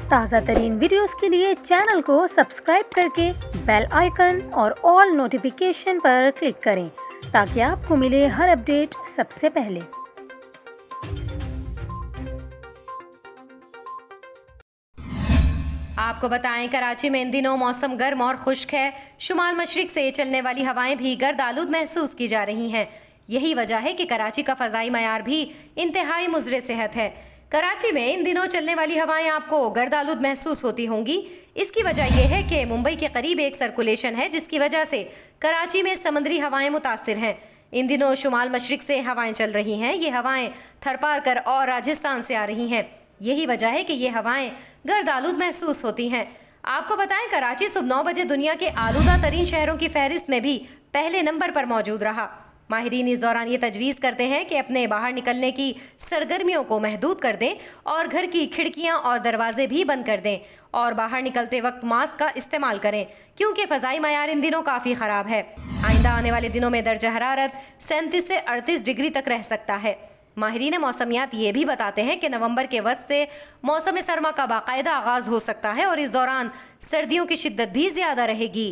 ताज़ा तरीन वीडियोस के लिए चैनल को सब्सक्राइब करके बेल आइकन और ऑल नोटिफिकेशन पर क्लिक करें ताकि आपको मिले हर अपडेट सबसे पहले। आपको बताएं, कराची में इन दिनों मौसम गर्म और खुश्क है। शुमाल मशरिक से चलने वाली हवाएं भी गर्द आलूद महसूस की जा रही हैं। यही वजह है कि कराची का फ़ज़ाई मयार भी इंतहाई मुज़रे सेहत है। कराची में इन दिनों चलने वाली हवाएं आपको गर्द आलूद महसूस होती होंगी। इसकी वजह यह है कि मुंबई के करीब एक सर्कुलेशन है, जिसकी वजह से कराची में समुद्री हवाएं मुतासिर हैं। इन दिनों शुमाल मशरिक से हवाएं चल रही हैं। ये हवाएं थरपारकर और राजस्थान से आ रही हैं। यही वजह है कि ये हवाएं गर्द आलूद महसूस होती हैं। आपको बताएं, कराची सुबह 9 बजे दुनिया के आलूदा तरीन शहरों की फहरिस्त में भी पहले नंबर पर मौजूद रहा। माहिरीन इस दौरान ये तजवीज़ करते हैं कि अपने बाहर निकलने की सरगर्मियों को महदूद कर दें और घर की खिड़कियां और दरवाजे भी बंद कर दें और बाहर निकलते वक्त मास्क का इस्तेमाल करें, क्योंकि फ़ज़ाई मयार इन दिनों काफ़ी ख़राब है। आइंदा आने वाले दिनों में दर्जा हरारत 37 से 38 डिग्री तक रह सकता है। माहिरीन मौसमियात ये भी बताते हैं कि नवंबर के वस्त से मौसम सरमा का बाकायदा आगाज़ हो सकता है और इस दौरान सर्दियों की शिद्दत भी ज़्यादा रहेगी।